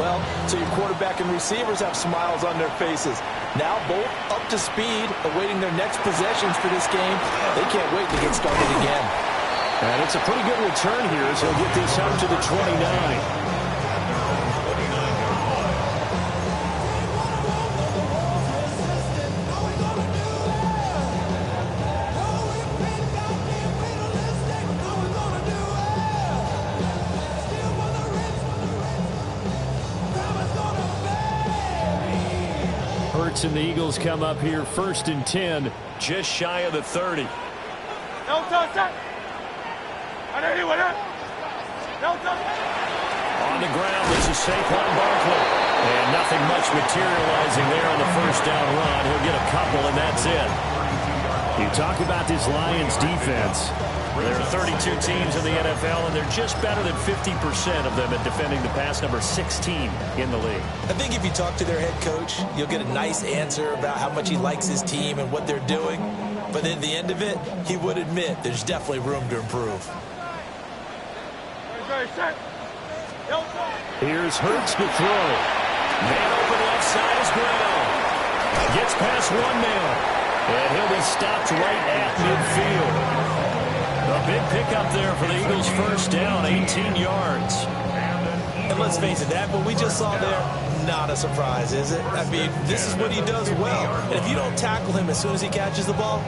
well, so your quarterback and receivers have smiles on their faces. Now both up to speed, awaiting their next possessions for this game. They can't wait to get started again. And it's a pretty good return here as he'll get this out to the 29. And the Eagles come up here 1st and 10, just shy of the 30. On the ground, this is Saquon Barkley. And nothing much materializing there on the first down run. He'll get a couple, and that's it. You talk about this Lions defense. There are 32 teams in the NFL, and they're just better than 50% of them at defending the pass, number 16 in the league. I think if you talk to their head coach, you'll get a nice answer about how much he likes his team and what they're doing. But at the end of it, he would admit there's definitely room to improve. Here's Hurts to throw. Man open left side is Brown. Gets past one man. And he'll be stopped right at midfield. A big pickup there for the Eagles' first down, 18 yards. And let's face it, that what we just saw there, not a surprise, is it? I mean, this is what he does well. And if you don't tackle him as soon as he catches the ball,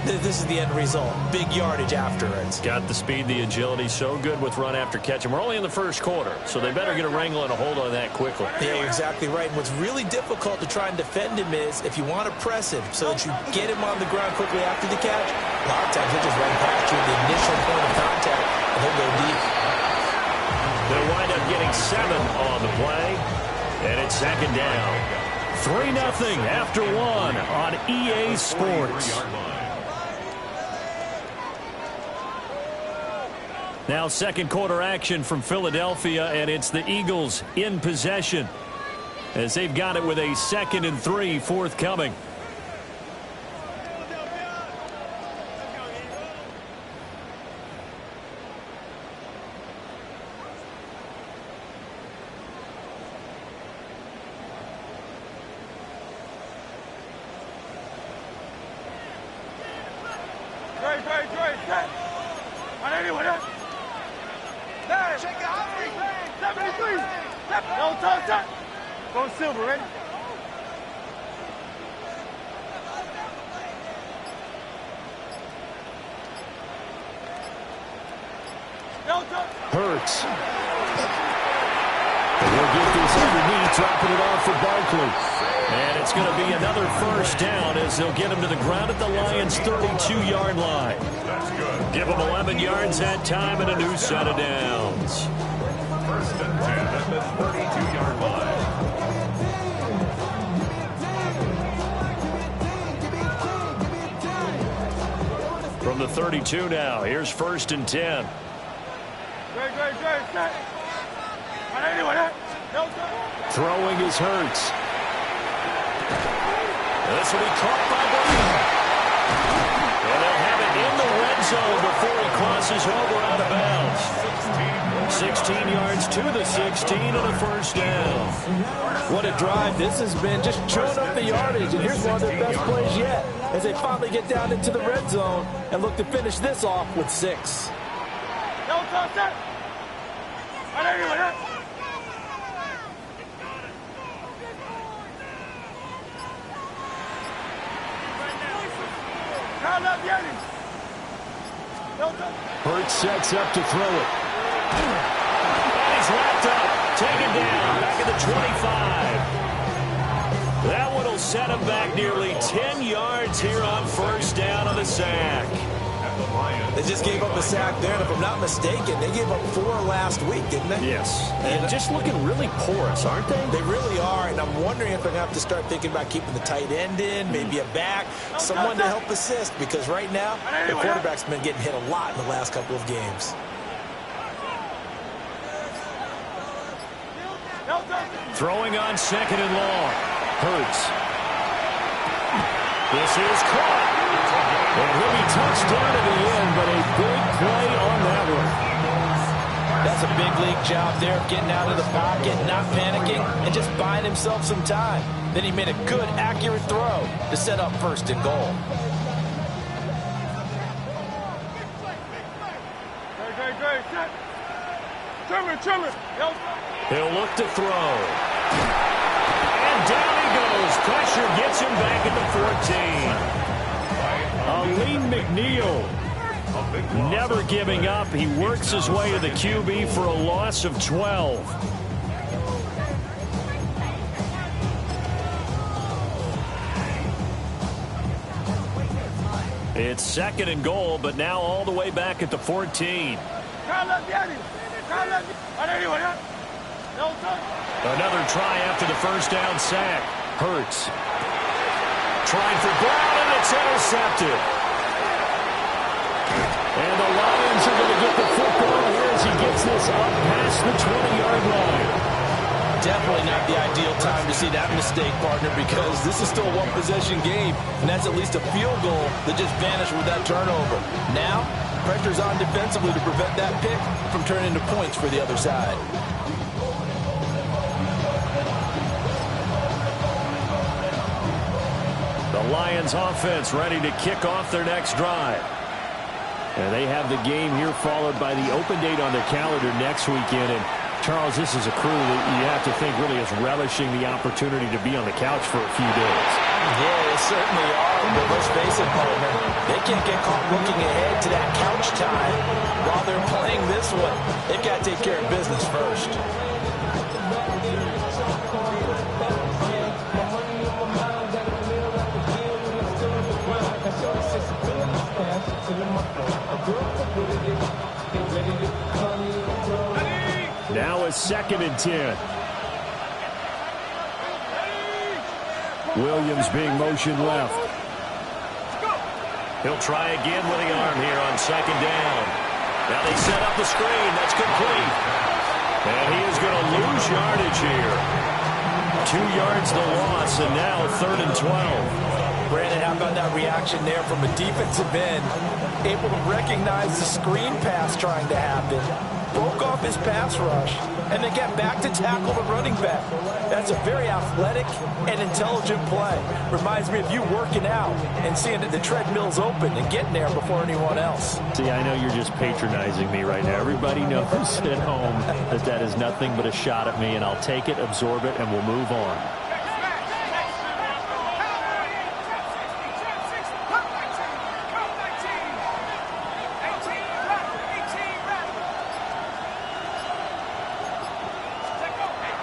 this is the end result. Big yardage after it. Got the speed, the agility, so good with run after catch. And we're only in the first quarter, so they better get a wrangle and a hold on that quickly. Yeah, you're exactly right. And what's really difficult to try and defend him is if you want to press him so that you get him on the ground quickly after the catch, a lot of times he'll just run past you at the initial point of contact, and he'll go deep. They'll wind up getting 7 on the play, and it's 2nd down. 3-0 after 1 on EA Sports. Now second quarter action from Philadelphia, and it's the Eagles in possession as they've got it with a 2nd and 3 forthcoming. Go Silver, ready? Hurts. And we'll get this underneath, dropping it off for Barkley. And it's going to be another first down as they'll get him to the ground at the Lions' 32-yard line. That's good. Give him 11 yards that time and a new set of downs. 1st and 10 at the 32-yard line. From the 32 now, here's 1st and 10. Throwing is Hurts. This will be caught by Brown. And they'll have it in the red zone before he crosses over out of bounds. 16 yards to the 16 and a first down. What a drive this has been, just chewing up the yardage. And here's one of their best plays yet as they finally get down into the red zone and look to finish this off with 6. Hurts sets up to throw it. And he's wrapped up, taken down, back at the 25. That one will set him back nearly 10 yards here on first down on the sack. They just gave up a sack there, and if I'm not mistaken, they gave up 4 last week, didn't they? Yes. And just looking really porous, aren't they? They really are, and I'm wondering if they're going to have to start thinking about keeping the tight end in, maybe a back, someone to help assist, because right now, the quarterback's been getting hit a lot in the last couple of games. Throwing on 2nd and long. Hurts. This is caught. And he'll be touched down at the end, but a big play on that one. That's a big league job there, getting out of the pocket, not panicking, and just buying himself some time. Then he made a good, accurate throw to set up first and goal. Great. Trim it. He'll look to throw. And down he goes. Pressure gets him back at the 14. Aleem McNeil never giving up. He works his way to the QB for a loss of 12. It's second and goal, but now all the way back at the 14. Another try after the first down sack. Hurts. Trying for Brown, and it's intercepted. And the Lions are going to get the football here as he gets this up past the 20-yard line. Definitely not the ideal time to see that mistake, partner, because this is still a one-possession game, and that's at least a field goal that just vanished with that turnover. Now, pressure's on defensively to prevent that pick from turning into points for the other side. The Lions offense ready to kick off their next drive. And they have the game here followed by the open date on their calendar next weekend. And Charles, this is a crew that you have to think really is relishing the opportunity to be on the couch for a few days. Yeah, they certainly are. But let's face it, partner, they can't get caught looking ahead to that couch time while they're playing this one. They've got to take care of business first. Now a 2nd and 10. Williams being motioned left. He'll try again with the arm here on 2nd down. Now they set up the screen. That's complete. And he is going to lose yardage here. 2 yards the loss, and now 3rd and 12. Brandon, how about that reaction there from a defensive end? Able to recognize the screen pass trying to happen. Broke off his pass rush, and then get back to tackle the running back. That's a very athletic and intelligent play. Reminds me of you working out and seeing that the treadmill's open and getting there before anyone else. See, I know you're just patronizing me right now. Everybody knows at home that that is nothing but a shot at me, and I'll take it, absorb it, and we'll move on.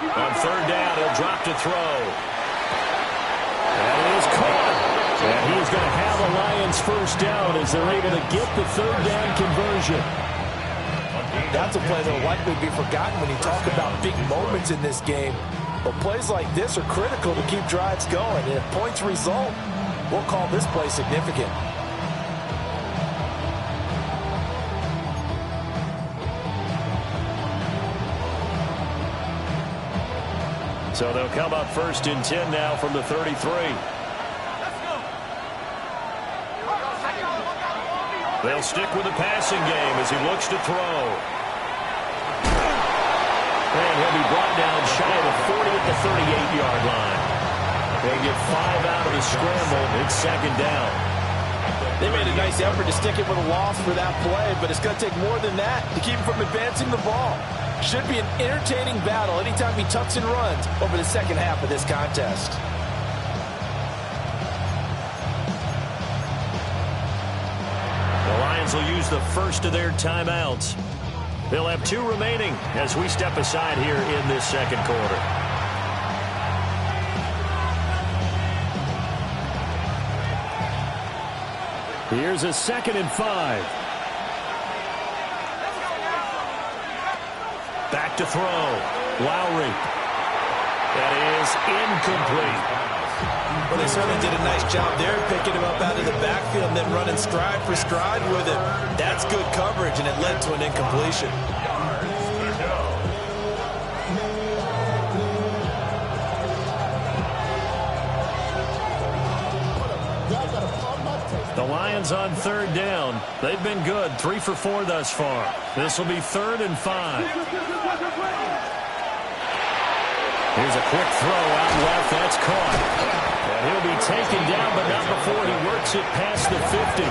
On 3rd down, he'll drop to throw. And it is caught. And he's going to have a Lions first down as they're able to get the 3rd down conversion. That's a play that will likely be forgotten when you talk about big moments in this game. But plays like this are critical to keep drives going. And if points result, we'll call this play significant. So they'll come up 1st and 10 now from the 33. They'll stick with the passing game as he looks to throw. And he'll be brought down shy of the 40 at the 38-yard line. They get 5 out of the scramble. It's 2nd down. They made a nice effort to stick it with a loss for that play, but it's going to take more than that to keep him from advancing the ball. Should be an entertaining battle anytime he tucks and runs over the second half of this contest. The Lions will use the first of their timeouts. They'll have 2 remaining as we step aside here in this 2nd quarter. Here's a 2nd and 5. Back to throw. Lowry. That is incomplete. Well, they certainly did a nice job there, picking him up out of the backfield and then running stride for stride with him. That's good coverage, and it led to an incompletion. The Lions on third down. They've been good, 3 for 4 thus far. This will be 3rd and 5. Here's a quick throw out left. That's caught. And he'll be taken down, but not before he works it past the 50.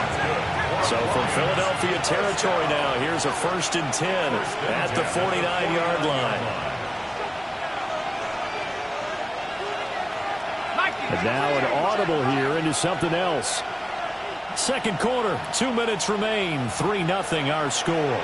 So from Philadelphia territory now, here's a 1st and 10 at the 49-yard line. And now an audible here into something else. Second quarter, 2 minutes remain. 3-0 our score.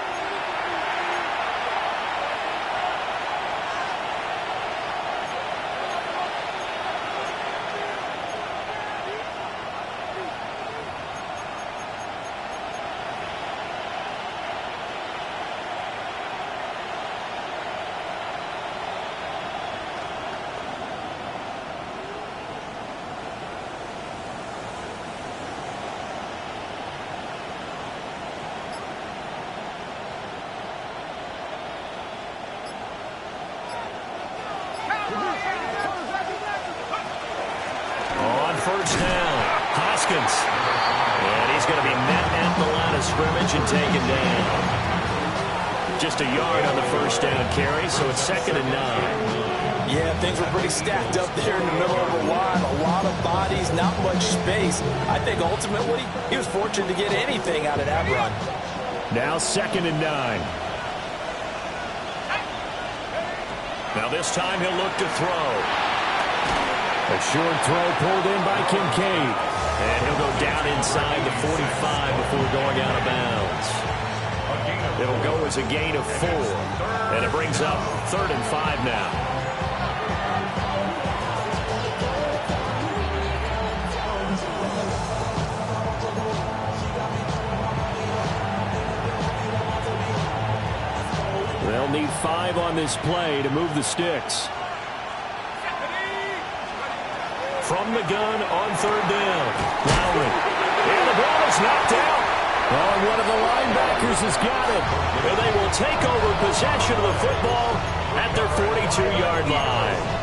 On first down, Hoskins. And he's going to be met at the line of scrimmage and taken down. Just a yard on the first down carry, so it's 2nd and 9. Yeah, things were pretty stacked up there in the middle of the line. A lot of bodies, not much space. I think ultimately he was fortunate to get anything out of that run. Now 2nd and 9. Now this time he'll look to throw. A short throw pulled in by Kincaid. And he'll go down inside the 45 before going out of bounds. It'll go as a gain of 4. And it brings up 3rd and 5 now. They'll need 5 on this play to move the sticks. From the gun on 3rd down. Lowry. And the ball is knocked out. Oh, and one of the linebackers has got it. And they will take over possession of the football at their 42-yard line.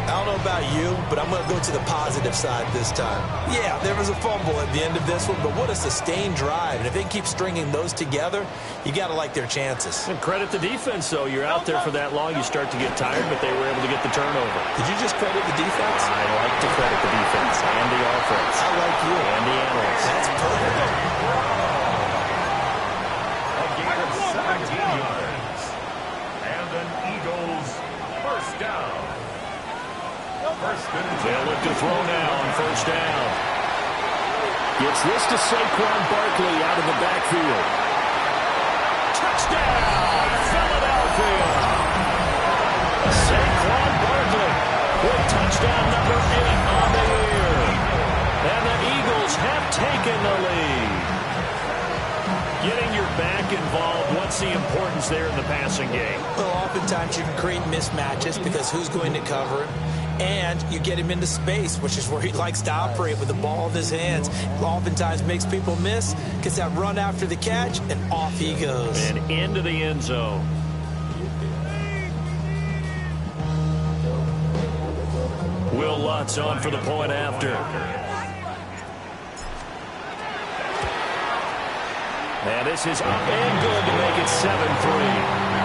I don't know about you, but I'm going to go to the positive side this time. Yeah, there was a fumble at the end of this one, but what a sustained drive. And if they keep stringing those together, you got to like their chances. And credit the defense, though. You're out there for that long, you start to get tired, but they were able to get the turnover. Did you just credit the defense? I like to credit the defense and the offense. I like you. And the analysts. That's perfect. A gain of 17 yards. And an Eagles first down. They'll look to throw now on first down. Gets this to Saquon Barkley out of the backfield. Touchdown, Philadelphia. Saquon Barkley with touchdown number 8 on the year. And the Eagles have taken the lead. Getting your back involved, what's the importance there in the passing game? Well, oftentimes you can create mismatches because who's going to cover him? And you get him into space, which is where he likes to operate with the ball in his hands. Oftentimes makes people miss, gets that run after the catch, and off he goes. And into the end zone. Will Lutz on for the point after. And this is up and good to make it 7-3.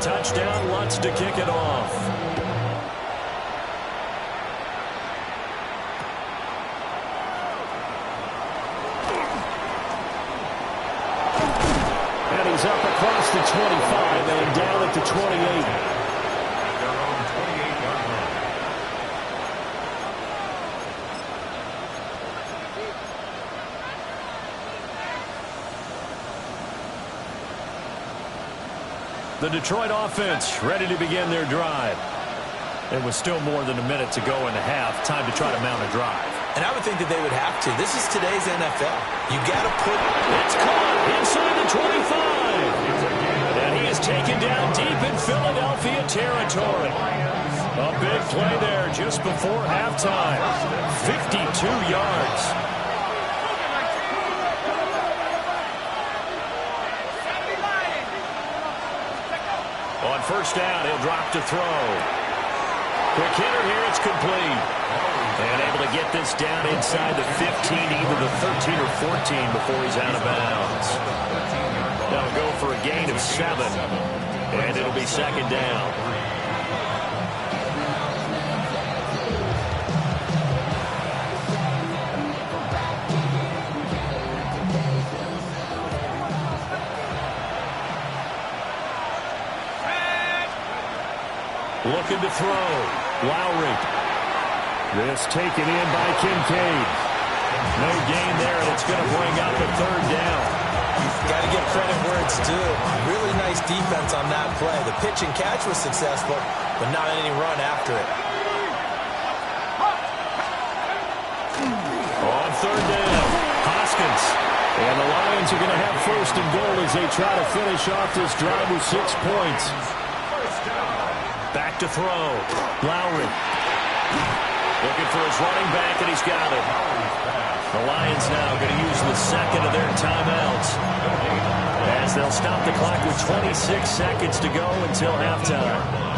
Touchdown, Lutz to kick it off. And he's up across the 25 and down at the 28. The Detroit offense ready to begin their drive. It was still more than a minute to go in the half. Time to try to mount a drive. And I would think that they would have to. This is today's NFL. You got to put... It's caught inside the 25. And he is taken down deep in Philadelphia territory. A big play there just before halftime. 52 yards. On first down, he'll drop to throw. Quick hitter here, it's complete. And able to get this down inside the 15, either the 13 or 14 before he's out of bounds. That'll go for a gain of 7. And it'll be second down. Looking to throw. Lowry. This taken in by Kincaid. No gain there, and it's going to bring up a third down. Got to give credit where it's due. Really nice defense on that play. The pitch and catch was successful, but not any run after it. On third down, Hoskins. And the Lions are going to have first and goal as they try to finish off this drive with 6 points. Back to throw. Lowry. Looking for his running back, and he's got it. The Lions now going to use the second of their timeouts as they'll stop the clock with 26 seconds to go until halftime.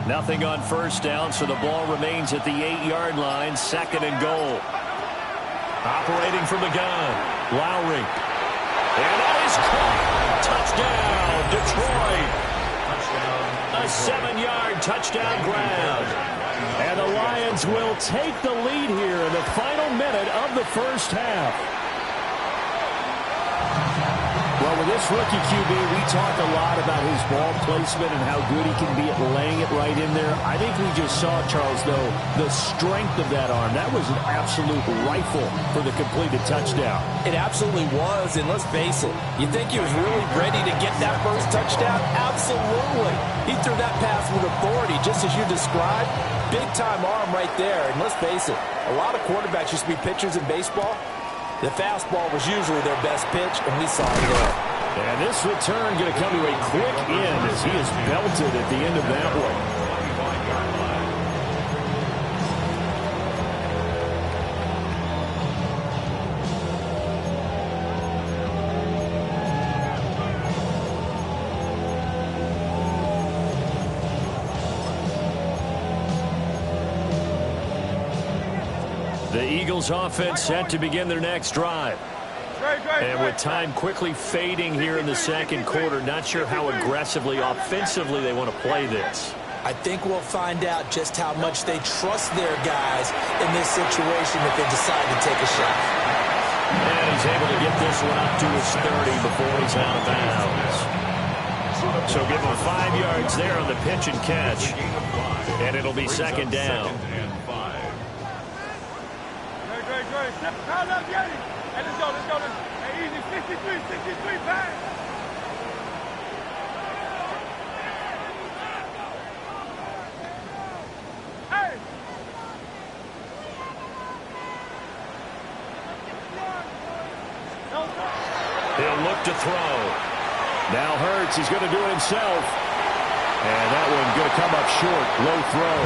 Nothing on first down, so the ball remains at the 8-yard line, second and goal. Operating from the gun, Lowry. And that is caught. Touchdown, Detroit. A 7-yard touchdown grab. And the Lions will take the lead here in the final minute of the first half. Well, with this rookie QB, we talk a lot about his ball placement and how good he can be at laying it right in there. I think we just saw, Charles, though, the strength of that arm. That was an absolute rifle for the completed touchdown. It absolutely was, and let's face it, you think he was really ready to get that first touchdown? Absolutely. He threw that pass with authority, just as you described. Big-time arm right there, and let's face it, a lot of quarterbacks used to be pitchers in baseball. The fastball was usually their best pitch, and we saw it there. And this return going to come to a quick end as he is belted at the end of that one. The Eagles offense set to begin their next drive. And with time quickly fading here in the second quarter, not sure how aggressively, offensively they want to play this. I think we'll find out just how much they trust their guys in this situation if they decide to take a shot. And he's able to get this one up to his 30 before he's out of bounds. So give him 5 yards there on the pitch and catch. And it'll be second down. Hey, let's go. Hey, easy, 63, pass. Hey! He'll look to throw. Now Hurts, he's going to do it himself. And that one going to come up short. Low throw.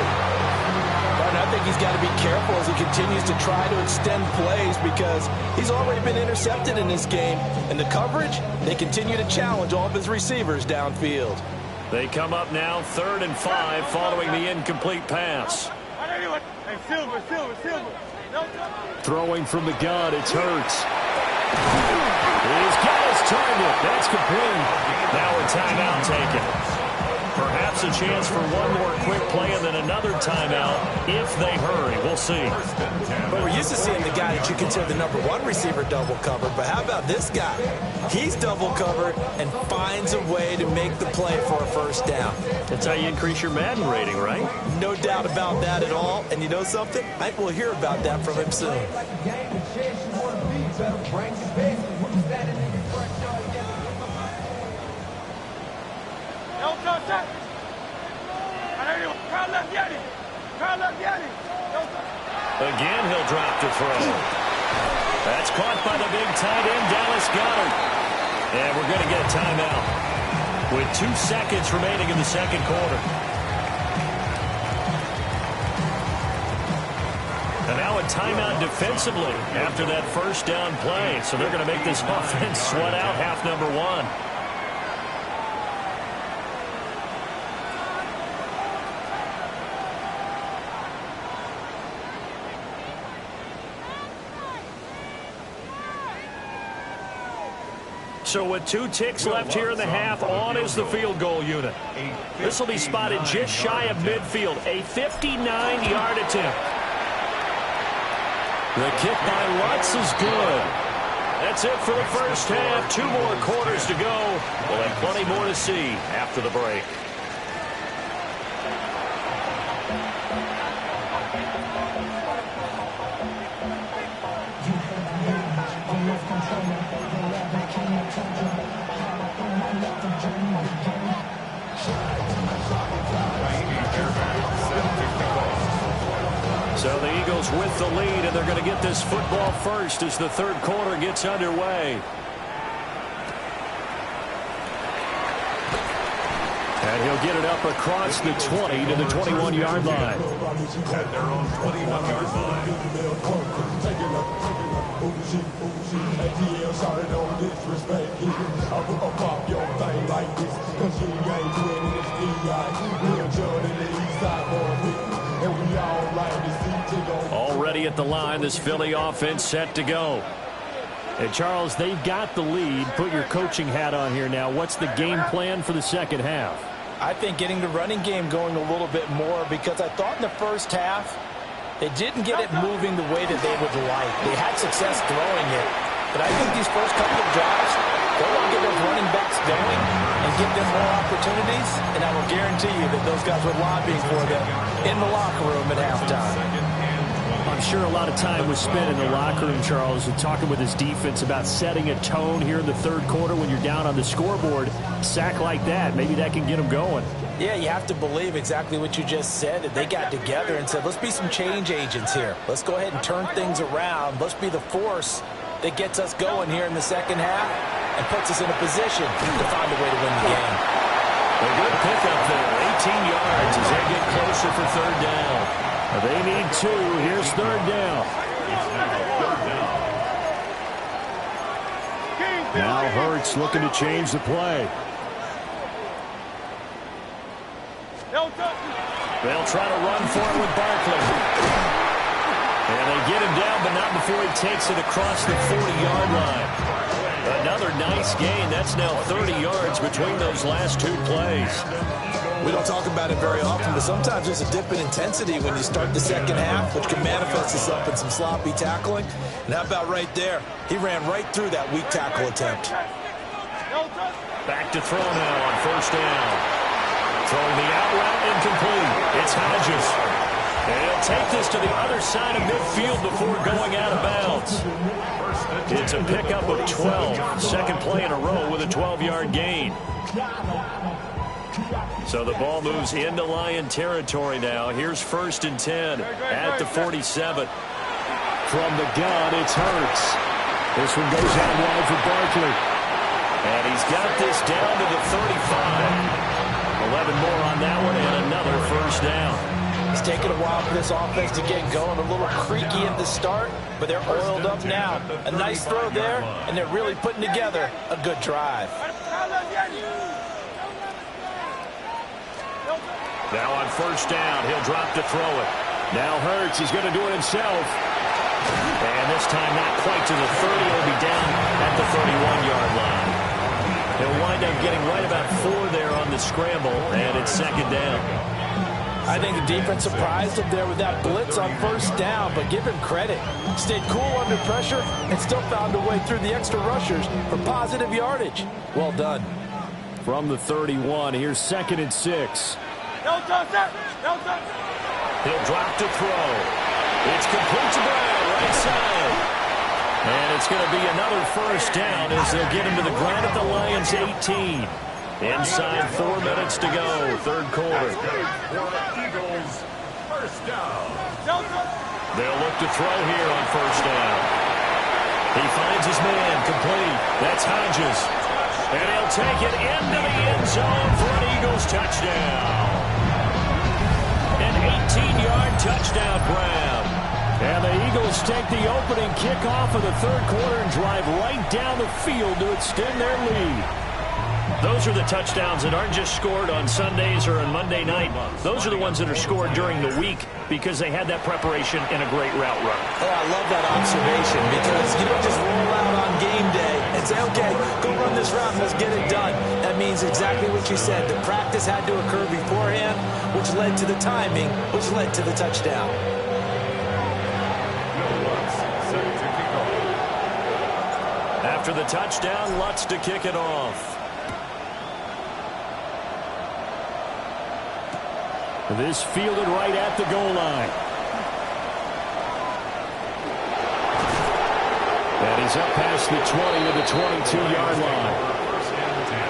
I think he's got to be careful as he continues to try to extend plays because he's already been intercepted in this game. And the coverage, they continue to challenge all of his receivers downfield. They come up now 3rd and 5 following the incomplete pass. Hey, Silver. Throwing from the gun, it's Hurts. He's got his target. That's complete. Now a timeout taken. Perhaps a chance for one more quick play and then another timeout if they hurry. We'll see. But we're used to seeing the guy that you consider the #1 receiver double covered. But how about this guy? He's double covered and finds a way to make the play for a first down. That's how you increase your Madden rating, right? No doubt about that at all. And you know something? I think we'll hear about that from him soon. Again, he'll drop to throw. That's caught by the big tight end, Dallas Goedert. And we're going to get a timeout with 2 seconds remaining in the second quarter. And now a timeout defensively after that first down play. So they're going to make this offense sweat out half number one. So with 2 ticks left here in the half, on is the field goal unit. This will be spotted just shy of midfield. A 59-yard attempt. The kick by Lutz is good. That's it for the first half. 2 more quarters to go. We'll have plenty more to see after the break. So the Eagles with the lead, and they're going to get this football first as the third quarter gets underway. And he'll get it up across the 20 to the 21-yard line. At their own 21-yard line. Already at the line, this Philly offense set to go. And Charles, they've got the lead. Put your coaching hat on here now. What's the game plan for the second half? I think getting the running game going a little bit more, because I thought in the first half they didn't get it moving the way that they would like. They had success throwing it, but I think these first couple of drives, they want to get those running backs going and give them more opportunities, and I will guarantee you that those guys were lobbying for them in the locker room at halftime. I'm sure a lot of time was spent in the locker room, Charles, and talking with his defense about setting a tone here in the third quarter when you're down on the scoreboard. Sack like that, maybe that can get them going. Yeah, you have to believe exactly what you just said, that they got together and said, let's be some change agents here. Let's go ahead and turn things around. Let's be the force that gets us going here in the second half and puts us in a position to find a way to win the game. A good pickup there, 18 yards as they get closer for third down. They need 2. Here's third down. Now Hurts looking to change the play. They'll try to run for it with Barkley. And they get him down, but not before he takes it across the 40-yard line. Another nice gain. That's now 30 yards between those last 2 plays. We don't talk about it very often, but sometimes there's a dip in intensity when you start the second half, which can manifest itself in some sloppy tackling. And how about right there? He ran right through that weak tackle attempt. Back to throw now on first down. Throwing the out route incomplete. It's Hodges. And he'll take this to the other side of midfield before going out of bounds. It's a pickup of 12. Second play in a row with a 12-yard gain. So the ball moves into Lion territory now. Here's 1st and 10 at the 47. From the gun, it's Hurts. This one goes out wide for Barkley. And he's got this down to the 35. 11 more on that one and another first down. It's taken a while for this offense to get going. A little creaky at the start, but they're oiled up now. A nice throw there, and they're really putting together a good drive. Now on first down, he'll drop to throw it. Now Hurts, he's going to do it himself. And this time not quite to the 30. He'll be down at the 31-yard line. He'll wind up getting right about 4 there on the scramble, and it's second down. I think the defense surprised him there with that blitz on first down, but give him credit. Stayed cool under pressure and still found a way through the extra rushers for positive yardage. Well done. From the 31, here's 2nd and 6. He'll drop to throw. It's complete to Brown, right side. And it's going to be another first down as they'll get him to the ground at the Lions' 18. Inside 4 minutes to go, third quarter. Eagles, first down. They'll look to throw here on first down. He finds his man, complete. That's Hodges. And he'll take it into the end zone for an Eagles touchdown. An 18-yard touchdown grab. And the Eagles take the opening kickoff of the third quarter and drive right down the field to extend their lead. Those are the touchdowns that aren't just scored on Sundays or on Monday night. Those are the ones that are scored during the week because they had that preparation and a great route run. Oh, I love that observation because you don't just roll out on game day and say, okay, go run this route and let's get it done. That means exactly what you said. The practice had to occur beforehand, which led to the timing, which led to the touchdown. After the touchdown, Lutz to kick it off. This fielded right at the goal line. That is up past the 20 to the 22-yard line. First and 10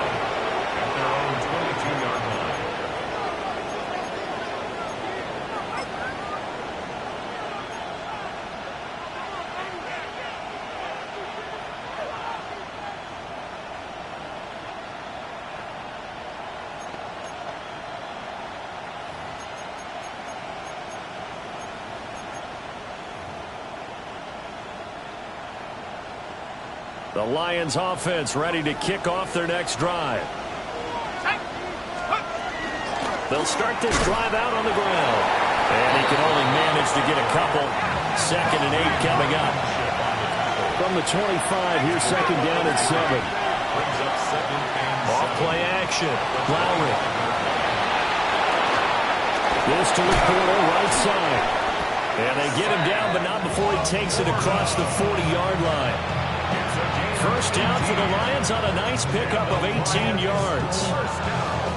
at their own 22-yard line. The Lions offense ready to kick off their next drive. They'll start this drive out on the ground. And he can only manage to get a couple. 2nd and 8 coming up. From the 25, here's second down and 7. Brings up second and Off play action. Lowry. This to the corner, right side. And they get him down, but not before he takes it across the 40-yard line. First down for the Lions on a nice pickup of 18 yards.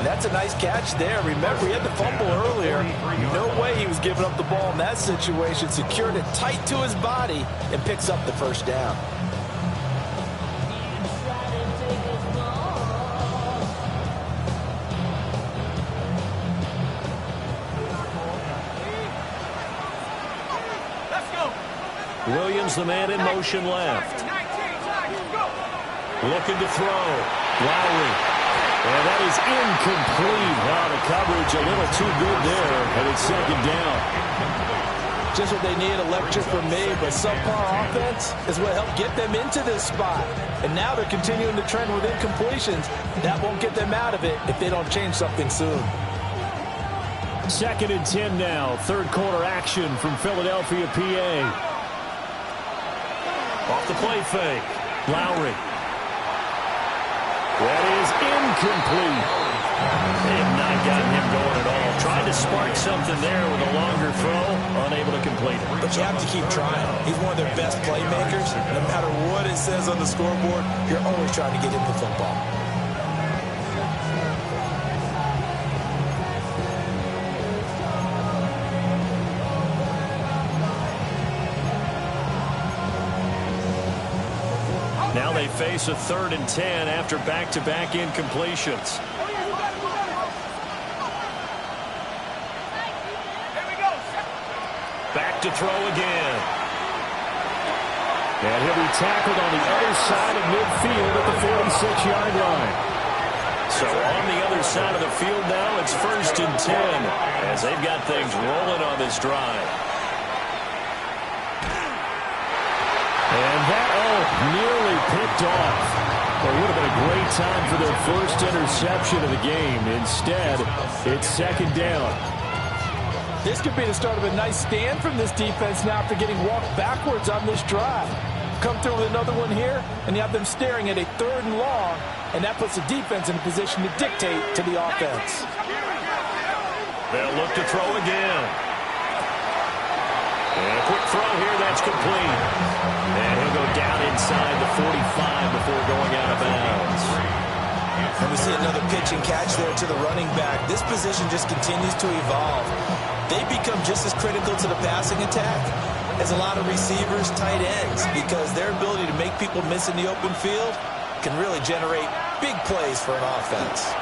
That's a nice catch there. Remember, he had the fumble earlier. No way he was giving up the ball in that situation. Secured it tight to his body and picks up the first down. Williams, the man in motion left. Looking to throw. Lowry. And that is incomplete. Wow, the coverage a little too good there. And it's second down. Just what they need, a lecture from me, but subpar offense is what helped get them into this spot. And now they're continuing to trend with incompletions. That won't get them out of it if they don't change something soon. 2nd and 10 now. Third quarter action from Philadelphia, PA. Off the play fake. Lowry. That is incomplete. They have not gotten him going at all. Tried to spark something there with a longer throw. Unable to complete it. But you have to keep trying. He's one of their best playmakers. No matter what it says on the scoreboard, you're always trying to get him the football. Now they face a 3rd and 10 after back-to-back incompletions. Back to throw again. And he'll be tackled on the other side of midfield at the 46-yard line. So on the other side of the field now, it's 1st and 10 as they've got things rolling on this drive. And that nearly picked off. It would have been a great time for their first interception of the game. Instead, it's second down. This could be the start of a nice stand from this defense now after getting walked backwards on this drive. Come through with another one here, and you have them staring at a 3rd and long, and that puts the defense in a position to dictate to the offense. They'll look to throw again. And a quick throw here, that's complete. And he'll go down inside the 45 before going out of bounds. And we see another pitch and catch there to the running back. This position just continues to evolve. They become just as critical to the passing attack is a lot of receivers, tight ends, because their ability to make people miss in the open field can really generate big plays for an offense.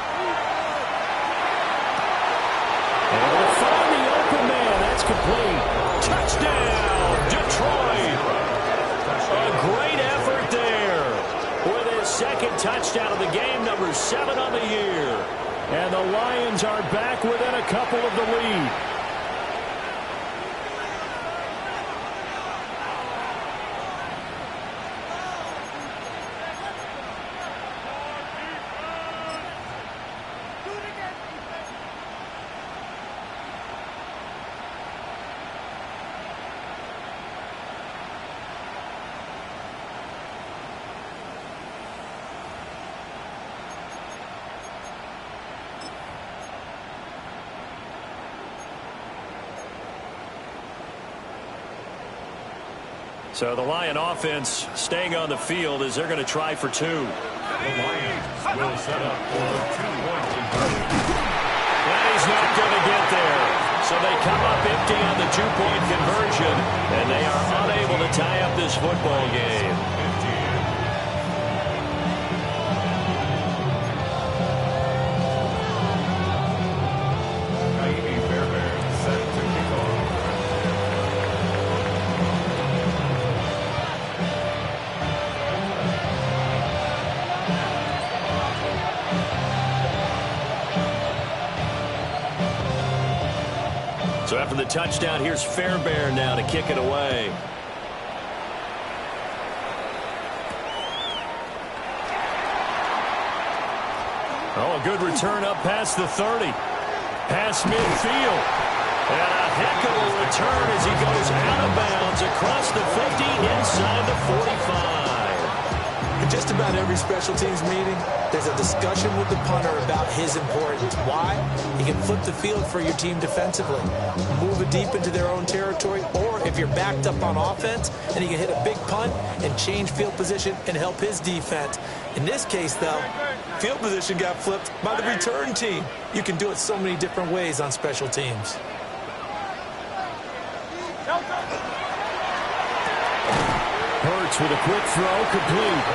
And to find the open man, that's complete. Touchdown, Detroit. A great effort there with his second touchdown of the game, number 7 on the year. And the Lions are back within a couple of the lead. So the Lion offense staying on the field as they're going to try for 2. The Lions will set up for a 2-point conversion. And he's not going to get there. So they come up empty on the 2-point conversion, and they are unable to tie up this football game. So after the touchdown, here's Fairbairn now to kick it away. Oh, a good return up past the 30. Past midfield. And a heck of a return as he goes out of bounds across the 50 inside the 45. In just about every special teams meeting, there's a discussion with the punter about his importance. Why? He can flip the field for your team defensively, move it deep into their own territory, or if you're backed up on offense, and he can hit a big punt and change field position and help his defense. In this case, though, field position got flipped by the return team. You can do it so many different ways on special teams. Hurts with a quick throw, complete.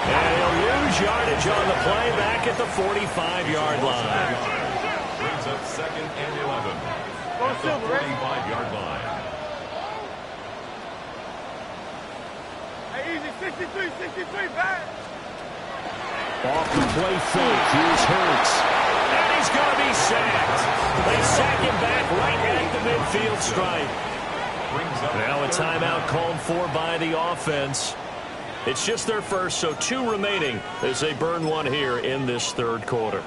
And he'll lose yardage on the play back at the 45-yard line. Brings up 2nd and 11 at the 45-yard line. Hey, easy, 63, back. Off the play fake, here's Hurts. And he's going to be sacked. They sack him back right at the midfield stripe. Now a timeout called for by the offense. It's just their first, so 2 remaining as they burn one here in this 3rd quarter.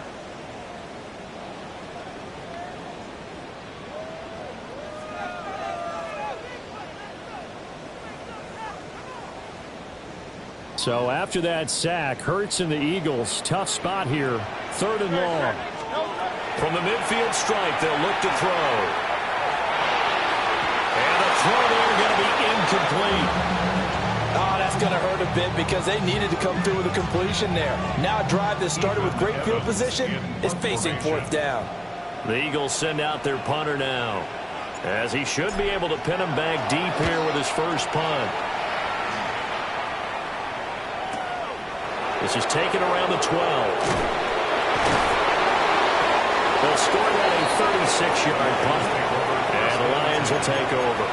So after that sack, Hurts and the Eagles, tough spot here, 3rd and long. From the midfield stripe, they'll look to throw. And the throw there going to be incomplete. Oh, that's going to hurt a bit because they needed to come through with a completion there. Now a drive that started with great field position is facing 4th down. The Eagles send out their punter now, as he should be able to pin him back deep here with his first punt. This is taken around the 12. They'll score that a 36-yard punt, and the Lions will take over.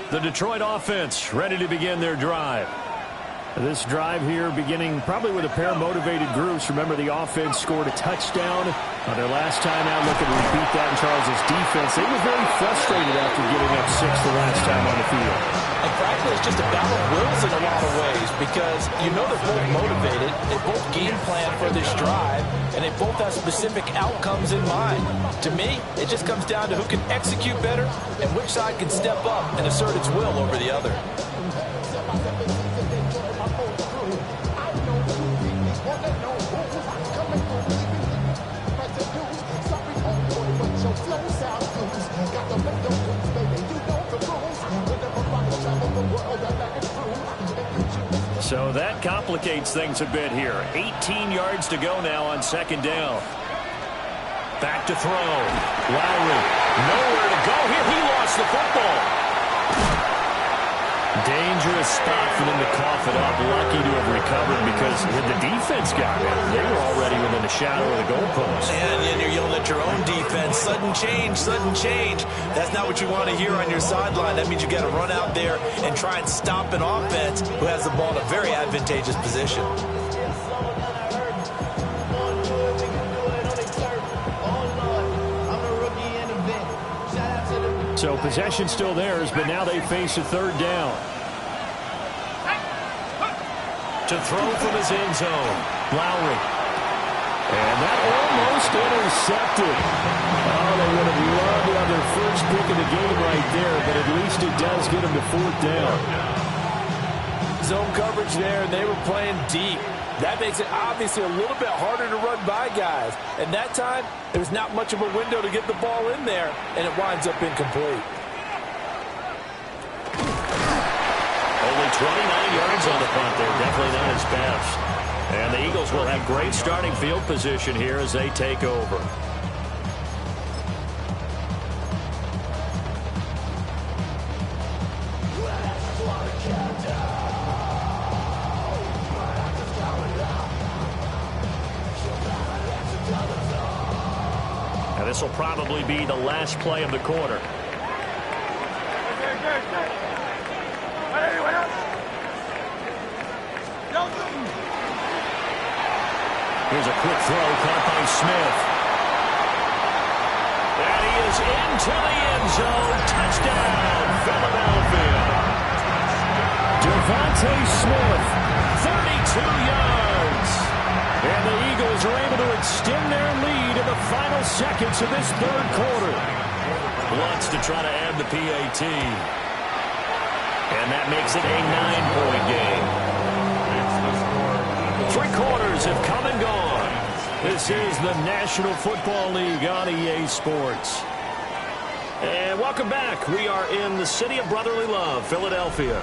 The Detroit offense ready to begin their drive. This drive here beginning probably with a pair of motivated groups. Remember, the offense scored a touchdown on their last time out. Looking to repeat that in Charles' defense. They were very frustrated after giving up 6 the last time on the field. And frankly, it's just a battle of wills in a lot of ways because you know they're both motivated. They both game plan for this drive, and they both have specific outcomes in mind. To me, it just comes down to who can execute better and which side can step up and assert its will over the other. So that complicates things a bit here. 18 yards to go now on second down. Back to throw. Lowry, nowhere to go here. He lost the football. Dangerous spot for them to cough it up. Lucky to have recovered because had the defense got it, they were already within the shadow of the goalpost. And then you're yelling at your own defense. Sudden change, sudden change. That's not what you want to hear on your sideline. That means you got to run out there and try and stop an offense who has the ball in a very advantageous position. So possession still theirs, but now they face a third down. To throw from his end zone, Lowry. And that almost intercepted. Oh, they would have loved to have their first pick of the game right there, but at least it does get them to fourth down. Zone coverage there, and they were playing deep. That makes it obviously a little bit harder to run by guys. And that time, there's not much of a window to get the ball in there, and it winds up incomplete. Only 29 yards on the punt there. Definitely not his best. And the Eagles will have great starting field position here as they take over. This will probably be the last play of the quarter. Here's a quick throw caught by Smith. And he is into the end zone. Touchdown, Philadelphia. Devontae Smith, 32 yards. And the Eagles are able to extend their lead in the final seconds of this third quarter. Wants to try to add the PAT. And that makes it a 9-point game. 3 quarters have come and gone. This is the National Football League on EA Sports. And welcome back. We are in the city of brotherly love, Philadelphia.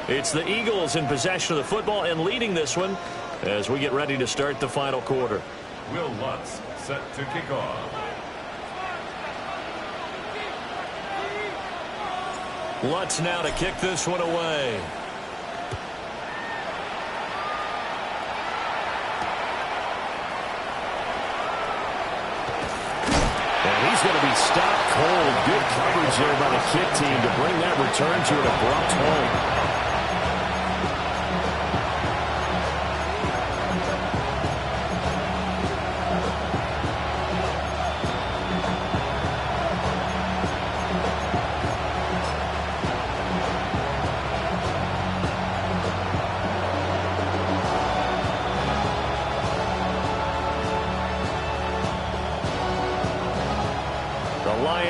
It's the Eagles in possession of the football and leading this one as we get ready to start the final quarter. Will Lutz set to kick off. Lutz now to kick this one away. And he's going to be stopped cold. Good coverage there by the kick team to bring that return to an abrupt halt.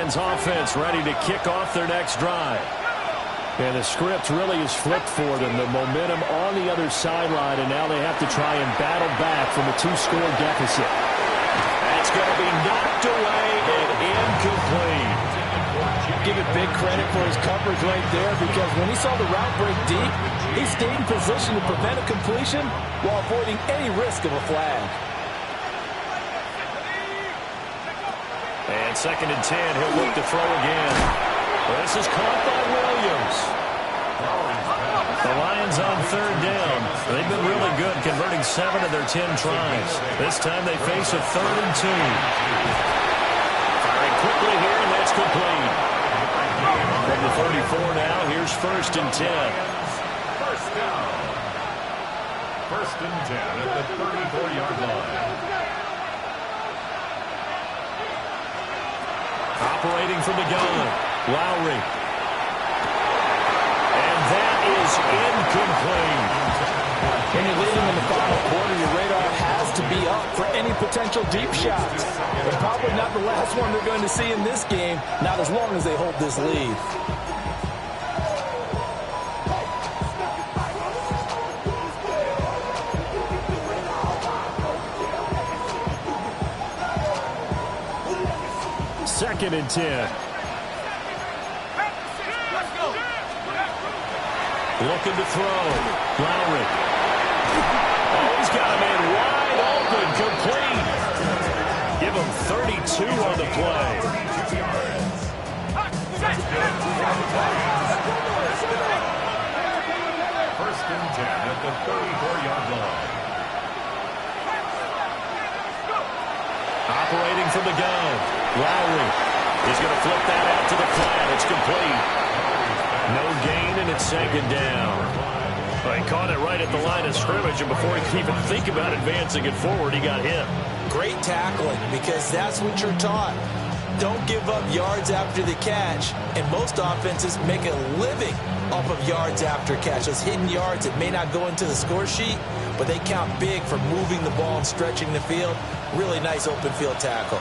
Offense ready to kick off their next drive. And the script really is flipped for them. The momentum on the other sideline, and now they have to try and battle back from a 2-score deficit. That's going to be knocked away and incomplete. Give it big credit for his coverage right there, because when he saw the route break deep, he stayed in position to prevent a completion while avoiding any risk of a flag. And 2nd and 10, he'll look to throw again. This is caught by Williams. The Lions on 3rd down. They've been really good, converting 7 of their 10 tries. This time they face a 3rd and 2. Firing quickly here, and that's complete. From the 34 now, here's 1st and 10. First down. 1st and 10 at the 34-yard line. Operating from the gun, Lowry. And that is incomplete. When you're leading in the final quarter, your radar has to be up for any potential deep shots. But probably not the last one they're going to see in this game, not as long as they hold this lead. Second and 10. Looking to throw. Lowry. Oh, he's got a man wide open. Complete. Give him 32 on the play. First and 10 at the 34-yard line. Operating from the gun. Lowry is going to flip that out to the flat. It's complete. No gain, and it's second down. Well, he caught it right at the line of scrimmage, and before he could even think about advancing it forward, he got hit. Great tackling, because that's what you're taught. Don't give up yards after the catch, and most offenses make a living off of yards after catch. Those hidden yards that may not go into the score sheet, but they count big for moving the ball and stretching the field. Really nice open field tackle.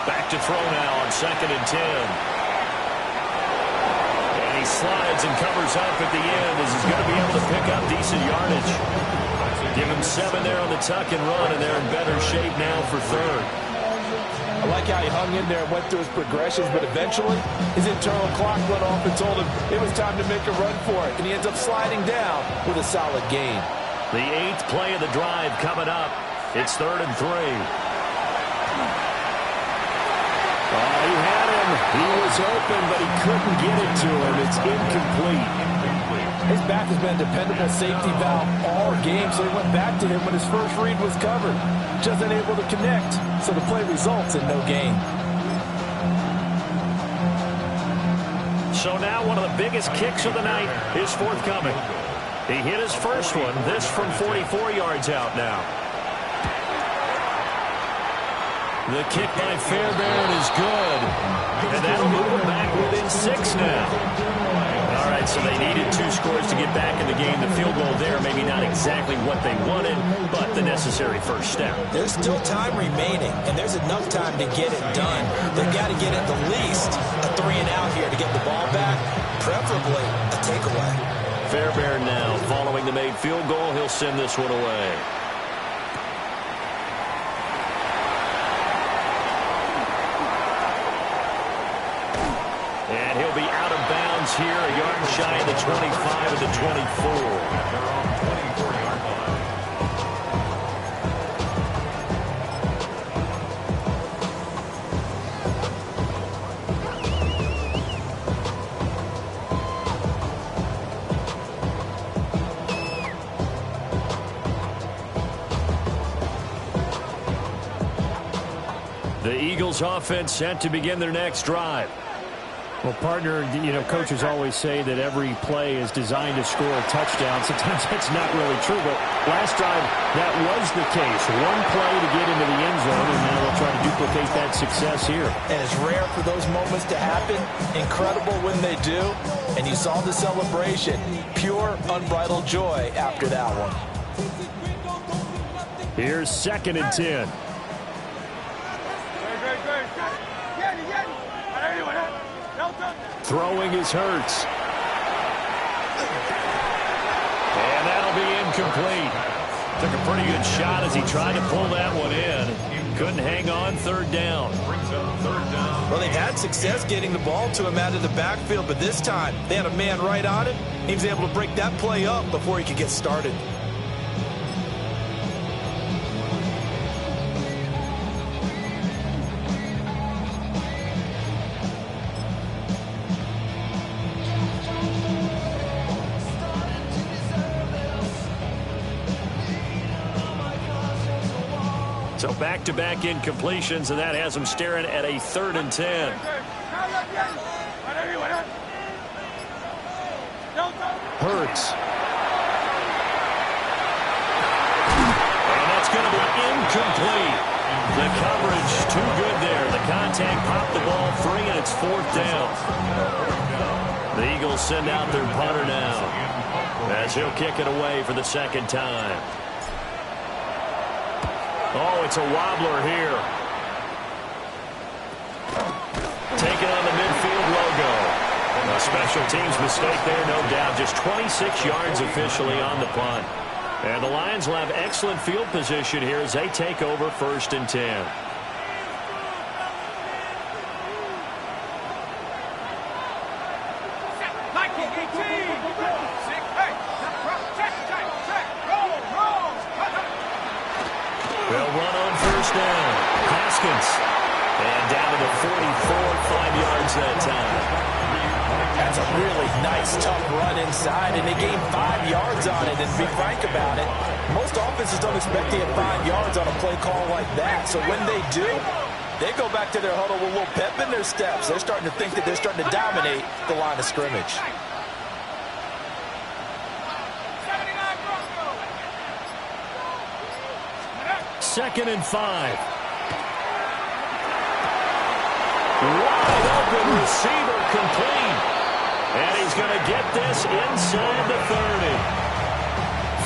Back to throw now on 2nd and 10. And he slides and covers up at the end as he's going to be able to pick up decent yardage. Give him 7 there on the tuck and run, and they're in better shape now for third. I like how he hung in there and went through his progressions, but eventually his internal clock went off and told him it was time to make a run for it, and he ends up sliding down with a solid gain. The 8th play of the drive coming up. It's 3rd and 3. Oh, he had him. He was open, but he couldn't get it to him. It's incomplete. His back has been a dependable safety valve all game, so he went back to him when his first read was covered. Just unable to connect, so the play results in no gain. So now one of the biggest kicks of the night is forthcoming. He hit his first one, this from 44 yards out now. The kick by Fairbairn is good. And that'll move him back within 6 now. All right, so they needed 2 scores to get back in the game. The field goal there, maybe not exactly what they wanted, but the necessary first step. There's still time remaining, and there's enough time to get it done. They've got to get at the least a 3-and-out here to get the ball back, preferably a takeaway. Fairbairn now following the made field goal. He'll send this one away. And he'll be out of bounds here, a yard shy of the 25 of the 24. The Eagles offense set to begin their next drive. Well, partner, you know, coaches always say that every play is designed to score a touchdown. Sometimes that's not really true, but last drive, that was the case. One play to get into the end zone, and now they'll try to duplicate that success here. And it's rare for those moments to happen. Incredible when they do. And you saw the celebration. Pure, unbridled joy after that one. Here's 2nd and 10. Throwing is Hurts. And that'll be incomplete. Took a pretty good shot as he tried to pull that one in. Couldn't hang on, 3rd down. Well, they've had success getting the ball to him out of the backfield, but this time they had a man right on him. He was able to break that play up before he could get started. So back-to-back incompletions, and that has them staring at a 3rd and 10. Hurts. And that's going to be incomplete. The coverage too good there. The contact popped the ball free, and it's 4th down. The Eagles send out their punter now, as he'll kick it away for the 2nd time. Oh, it's a wobbler here. Taking on the midfield logo. A special teams mistake there, no doubt. Just 26 yards officially on the punt. And the Lions will have excellent field position here as they take over 1st and 10. They'll run on 1st down. Haskins. And down to the 44, 5 yards that time. That's a really nice, tough run inside, and they gained 5 yards on it. And to be frank about it, most offenses don't expect to get 5 yards on a play call like that. So when they do, they go back to their huddle with a little pep in their steps. They're starting to think that they're starting to dominate the line of scrimmage. Second and 5. Wide open receiver complete. And he's going to get this inside the 30.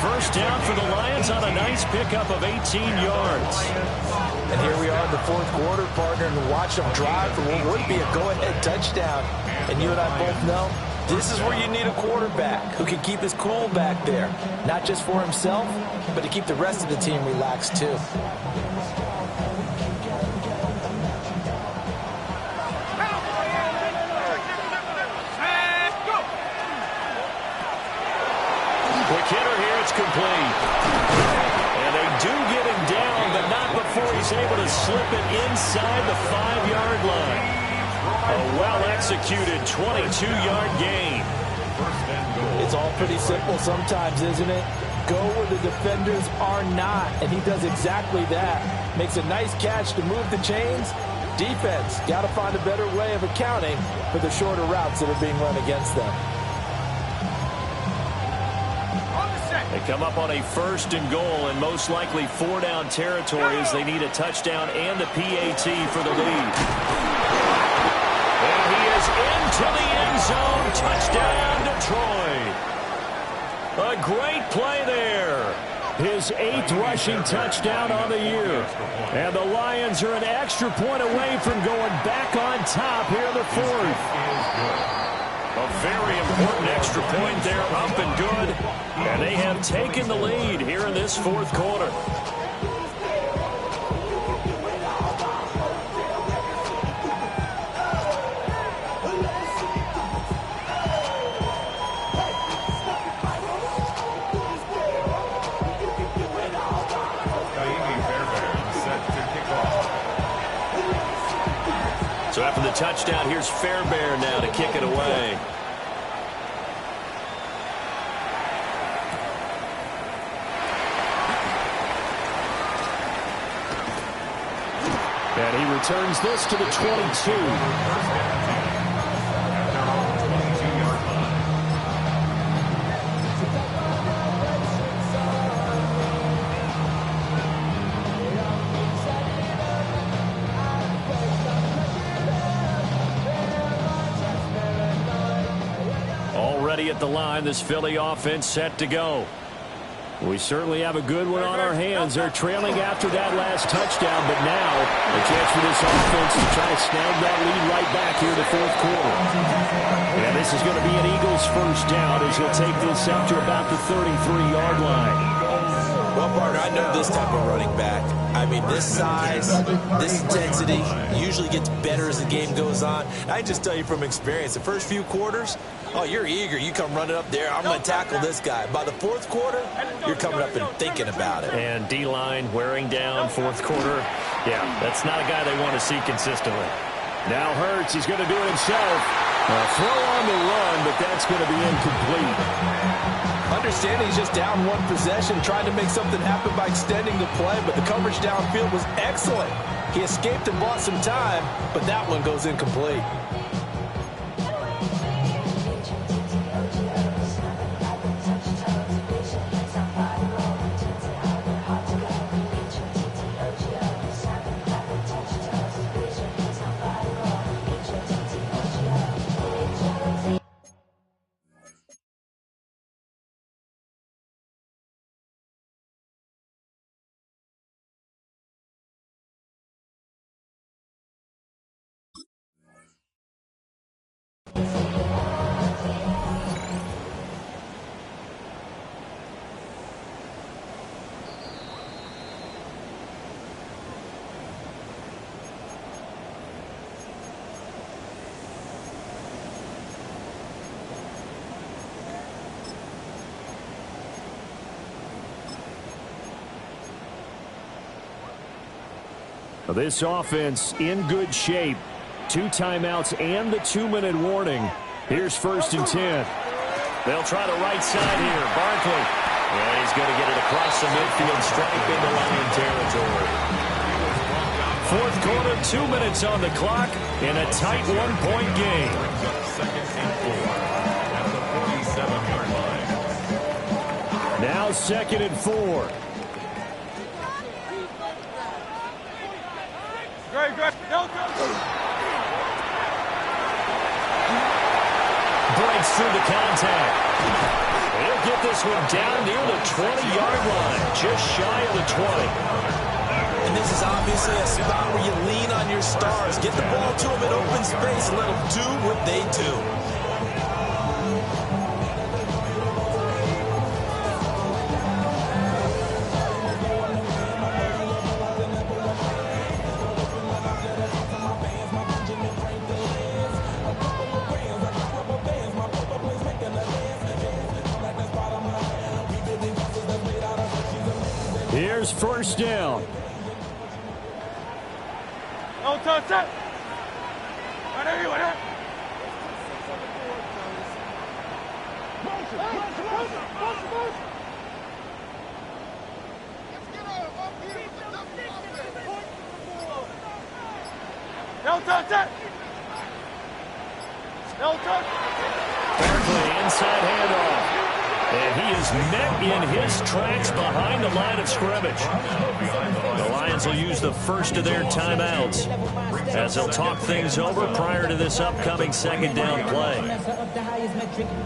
First down for the Lions on a nice pickup of 18 yards. And here we are in the 4th quarter, partner, and watch them drive for what would be a go-ahead touchdown. And you and I both know this is where you need a quarterback who can keep his cool back there, not just for himself, but to keep the rest of the team relaxed too. Quick hitter here, it's complete. And they do get him down, but not before he's able to slip it inside the 5-yard line. A well-executed 22-yard gain. It's all pretty simple sometimes, isn't it? Go where the defenders are not, and he does exactly that. Makes a nice catch to move the chains. Defense, got to find a better way of accounting for the shorter routes that are being run against them. They come up on a 1st and goal, and most likely 4-down territory as they need a touchdown and a PAT for the lead. And he is into the end zone. Touchdown, Detroit. A great play there. His 8th rushing touchdown on the year. And the Lions are an extra point away from going back on top here in the 4th. A very important extra point there, up and good. And they have taken the lead here in this 4th quarter. So after the touchdown, here's Fairbairn now to kick it away. And he returns this to the 22. Already at the line, this Philly offense set to go. We certainly have a good one on our hands. They're trailing after that last touchdown, but now a chance for this offense to try to snag that lead right back here in the 4th quarter. And this is going to be an Eagles 1st down as he'll take this out to about the 33-yard line. Well, partner, I know this type of running back. I mean, this size, this intensity usually gets better as the game goes on. I just tell you from experience, the first few quarters, oh, you're eager. You come running up there. I'm going to tackle this guy. By the 4th quarter, you're coming up and thinking about it. And D-line wearing down 4th quarter. Yeah, that's not a guy they want to see consistently. Now Hurts, he's going to do it himself. Throw on the run, but that's going to be incomplete. Understanding he's just down one possession, trying to make something happen by extending the play, but the coverage downfield was excellent. He escaped and bought some time, but that one goes incomplete. Well, this offense in good shape. 2 timeouts and the 2-minute warning. Here's 1st and 10. They'll try the right side here. Barkley. And he's going to get it across the midfield stripe into Lion territory. 4th quarter, 2 minutes on the clock in a tight 1-point game. 2nd and 4 at the 47-yard line. Now 2nd and 4. Great. Go. Breaks through the contact. He'll get this one down near the 20-yard line, just shy of the 20. And this is obviously a spot where you lean on your stars. Get the ball to them in open space and let them do what they do. Here's 1st down. No touch it. Right here. Motion. No touch it. No touch. Barkley inside handoff. And he is met in his tracks behind the line of scrimmage. The Lions will use the first of their timeouts as they'll talk things over prior to this upcoming 2nd down play.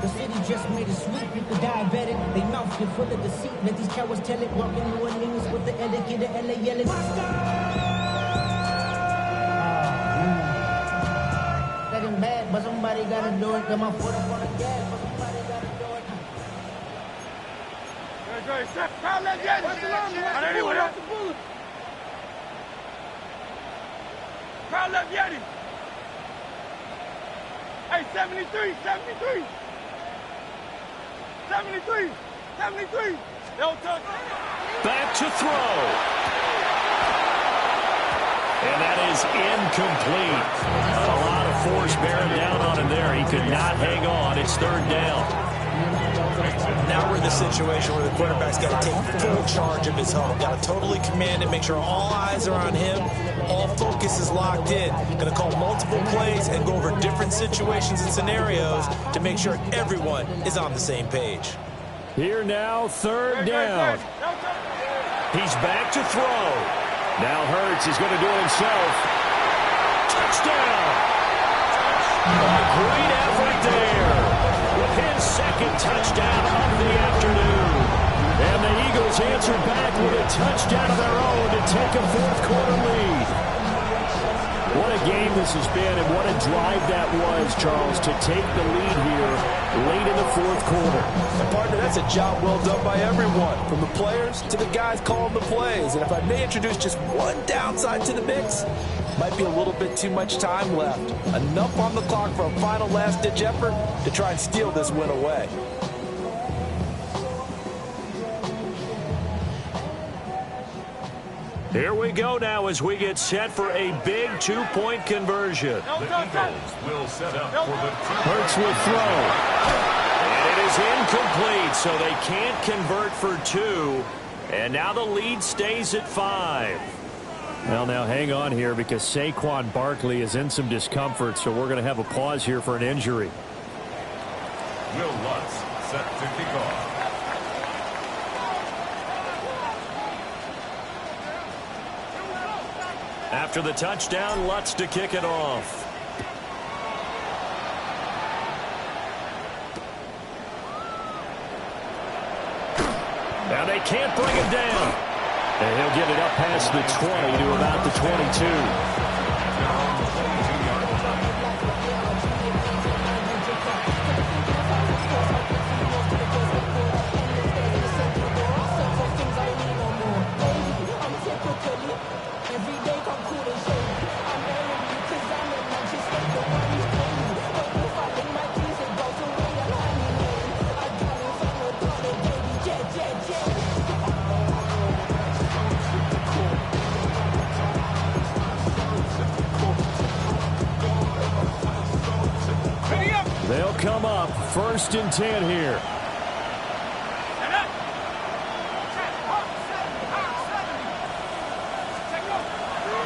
The city just made it sweet. People diabetic. They mouth get full of deceit. Let these cowards tell it. Walking New Orleans with the etiquette of LA yelling. That ain't bad, but somebody gotta do it. Got my foot up on the gas, but somebody gotta do it. Great. Foul left yet. Right here. Foul left Yeti. Hey, 73. No touch. Back to throw. And that is incomplete. A lot of force bearing down on him there. He could not hang on. It's 3rd down. Now we're in the situation where the quarterback's got to take full charge of his home. Got to totally command it, make sure all eyes are on him. All focus is locked in. Going to call multiple plays and go over different situations and scenarios to make sure everyone is on the same page. Here now, 3rd down. He's back to throw. Now Hurts is going to do it himself. Touchdown! A great effort there. With his 2nd touchdown of the afternoon. And the Eagles answer back with a touchdown of their own to take a 4th quarter lead. What a game this has been, and what a drive that was, Charles, to take the lead here late in the 4th quarter. And partner, that's a job well done by everyone, from the players to the guys calling the plays. And if I may introduce just one downside to the mix, might be a little bit too much time left. Enough on the clock for a final last-ditch effort to try and steal this win away. Here we go now as we get set for a big 2-point conversion. The Eagles will set up for the Hurts will throw. And it is incomplete, so they can't convert for 2. And now the lead stays at 5. Well, now hang on here because Saquon Barkley is in some discomfort, so we're going to have a pause here for an injury. Will Lutz set to kick off. After the touchdown, Lutz to kick it off. Now they can't bring him down. And he'll get it up past the 20 to about the 22. come up 1st and 10 here.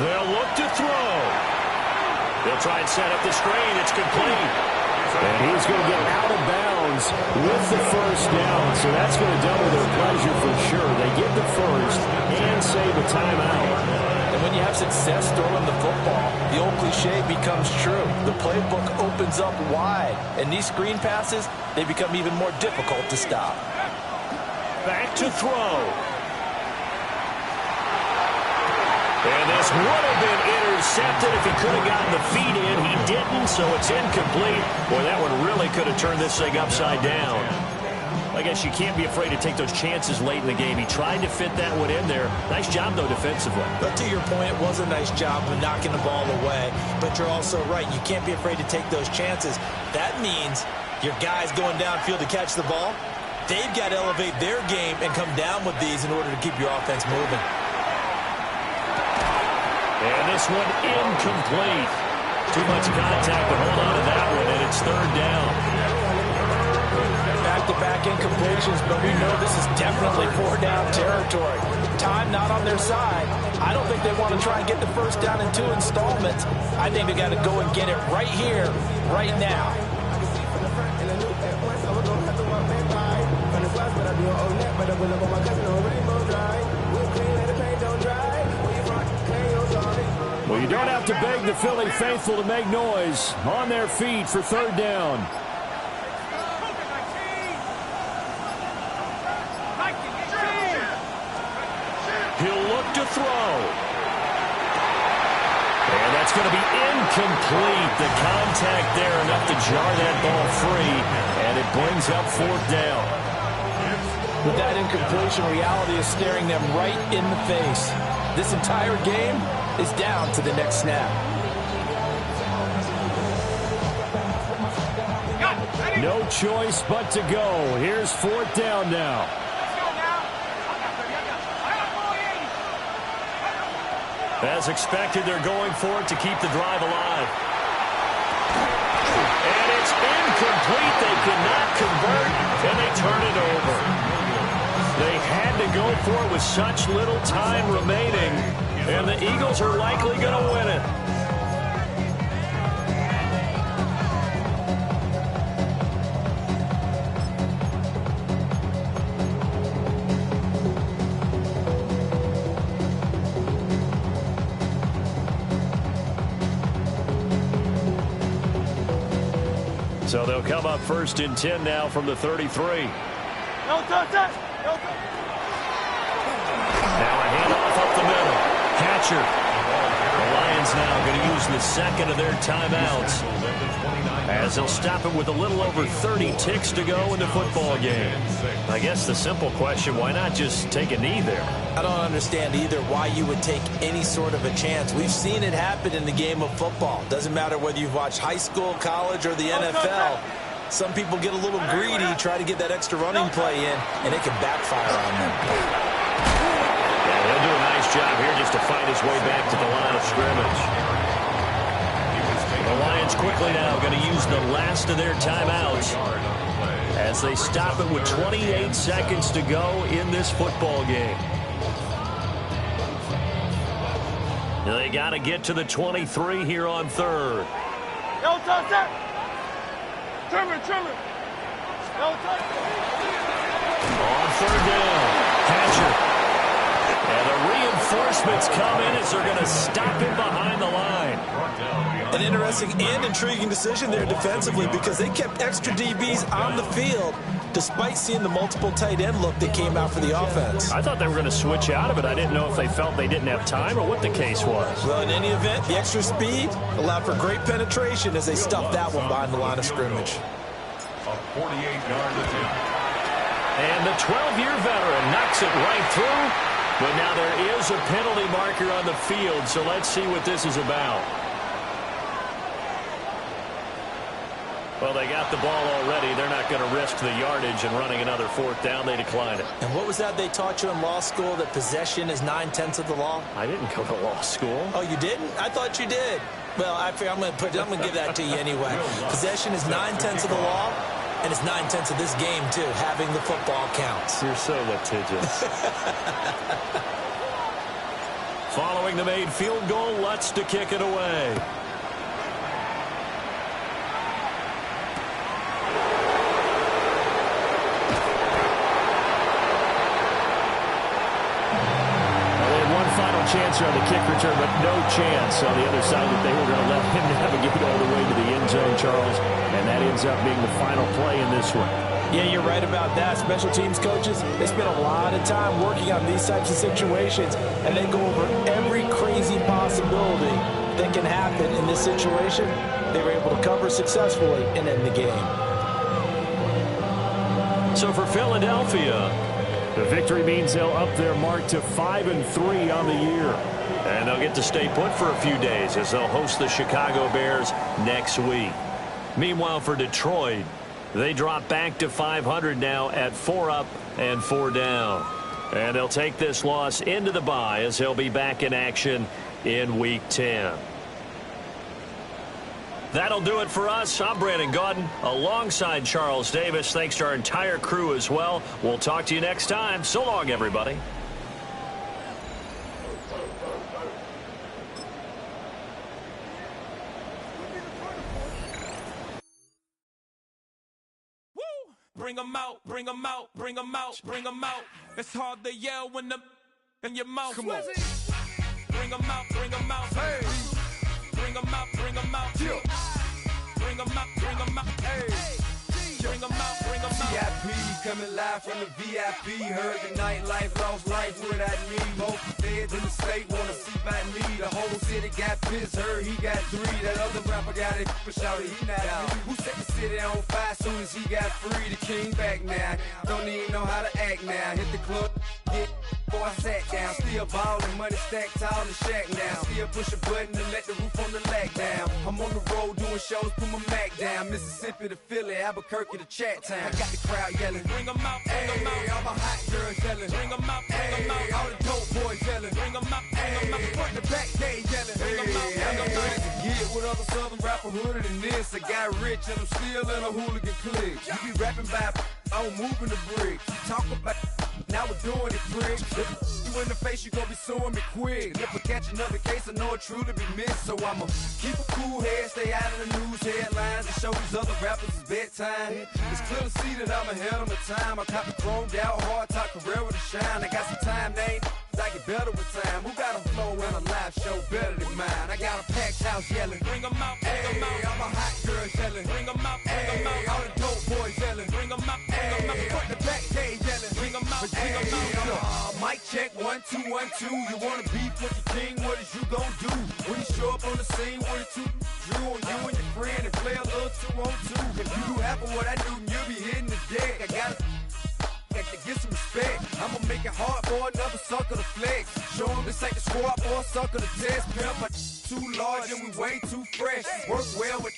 They'll look to throw. They'll try and set up the screen. It's complete. And he's going to get out of bounds with the 1st down. So that's going to double their pleasure for sure. They get the 1st and save a timeout. And when you have success throwing the football, the old cliche becomes true. The playbook opens up wide. And these screen passes, they become even more difficult to stop. Back to throw. And this would have been intercepted if he could have gotten the feet in. He didn't, so it's incomplete. Boy, that one really could have turned this thing upside down. I guess you can't be afraid to take those chances late in the game. He tried to fit that one in there. Nice job, though, defensively. But to your point, it was a nice job of knocking the ball away. But you're also right. You can't be afraid to take those chances. That means your guys going downfield to catch the ball, they've got to elevate their game and come down with these in order to keep your offense moving. And this one incomplete. Too much contact to hold on to that one, and it's 3rd down. Back-to-back incompletions, but we know this is definitely 4-down territory. Time not on their side. I don't think they want to try and get the 1st down in 2 installments. I think they got to go and get it right here, right now. Well, you don't have to beg the Philly faithful to make noise. On their feet for 3rd down. He'll look to throw. And that's going to be incomplete. The contact there enough to jar that ball free. And it brings up 4th down. With that incompletion, reality is staring them right in the face. This entire game is down to the next snap. No choice but to go. Here's 4th down now. As expected, they're going for it to keep the drive alive. And it's incomplete. They cannot convert, and they turn it over. They had to go for it with such little time remaining, and the Eagles are likely going to win it. So they'll come up 1st and 10 now from the 33. No touch. Now a handoff up the middle. Hatcher. The Lions now going to use the 2nd of their timeouts as they'll stop it with a little over 30 ticks to go in the football game. I guess the simple question, why not just take a knee there? I don't understand either why you would take any sort of a chance. We've seen it happen in the game of football. Doesn't matter whether you've watched high school, college, or the NFL. Some people get a little greedy, try to get that extra running play in, and it can backfire on them. Yeah, he'll do a nice job here just to fight his way back to the line of scrimmage. The Lions quickly now going to use the last of their timeouts as they stop it with 28 seconds to go in this football game. Now they got to get to the 23 here on 3rd. No touch. Trimmer. No touch. On 3rd down, Hatcher. And the reinforcements come in as they're going to stop him behind the line. An interesting and intriguing decision there defensively because they kept extra DBs on the field despite seeing the multiple tight end look that came out for the offense. I thought they were going to switch out of it. I didn't know if they felt they didn't have time or what the case was. Well, in any event, the extra speed allowed for great penetration as they stuffed that one behind the line of scrimmage. A 48-yard attempt. And the 12-year veteran knocks it right through. But now there is a penalty marker on the field, so let's see what this is about. Well, they got the ball already. They're not going to risk the yardage and running another 4th down. They decline it. And what was that they taught you in law school, that possession is 9/10 of the law? I didn't go to law school. Oh, you didn't? I thought you did. Well, I figure I'm going to give that to you anyway. Possession is 9/10 of the law, and it's 9/10 of this game, too. Having the football counts. You're so litigious. Following the made field goal, Lutz to kick it away. Chance here on the kick return, but no chance on the other side that they were going to let him navigate all the way to the end zone, Charles. And that ends up being the final play in this one. Yeah, you're right about that. Special teams coaches, they spend a lot of time working on these types of situations, and they go over every crazy possibility that can happen in this situation. They were able to cover successfully and end the game. So for Philadelphia, the victory means they'll up their mark to 5-3 on the year. And they'll get to stay put for a few days as they'll host the Chicago Bears next week. Meanwhile, for Detroit, they drop back to 500 now at 4 up and 4 down. And they'll take this loss into the bye as they'll be back in action in Week 10. That'll do it for us. I'm Brandon Gaudin alongside Charles Davis. Thanks to our entire crew as well. We'll talk to you next time. So long, everybody. Woo! Bring 'em out, bring 'em out, bring 'em out, bring 'em out. It's hard to yell when the in your mouth. Come on. Bring 'em out, bring 'em out. Hey. Bring 'em out, bring 'em out. Yeah. Bring 'em out, bring 'em out. Hey. Bring 'em out, bring 'em out. VIP coming live from the VIP. Heard the nightlife, lost life without me. Most feds in the state wanna see by me. The whole city got pissed, heard he got 3. That other rapper got it, but shouted he not out. Who set the city on fire soon as he got free? The king back now. Don't even know how to act now. Hit the club, get before I sat down. Still ballin', money stacked tall in the shack now. Still push a button and let the roof on the lag down. I'm on the road doing shows, put my Mac down. Mississippi to Philly, Albuquerque to Chat Town. I got the crowd yelling. Bring 'em out, bring 'em out. All my hot girls yelling. Bring 'em out, bring 'em out. All the dope boys yelling. Bring 'em out, bring 'em out. Front to back, they yelling. Bring 'em out, bring 'em out. To get with other southern rapper hooded than this. I got rich and I'm still in a hooligan clique. You be rapping by I'm moving the bricks. You talk about now we're doing it, prick. If you in the face, you gon' be suing me quick. If I catch another case, I know it truly be missed. So I'ma keep a cool head, stay out of the news headlines, and show these other rappers it's bedtime. It's clear to see that I'm ahead of my time. I cop the chromed out, hard top career with a shine. I got some time, named I get better with time. Who got a flow and a live show better than mine? I got a packed house yelling. Bring 'em out, bring 'em out. All my hot girls yelling. Bring 'em out, bring 'em out. All the dope boys yelling. Bring 'em out, bring 'em out. Front to back, they yelling. Bring 'em out, bring 'em out. Mic check, 1, 2, 1, 2. You wanna beef with the king? What is you gon' do? When you show up on the scene with a 2 Drew on you and your friend and play a little 2-on-2. If you do half of what I do, you'll be hitting the deck. I gotta to get some respect. I'ma make it hard for another sucker to flex. Show him this ain't the squad or a sucker to test. Pimp, but too large and we way too fresh. Work well with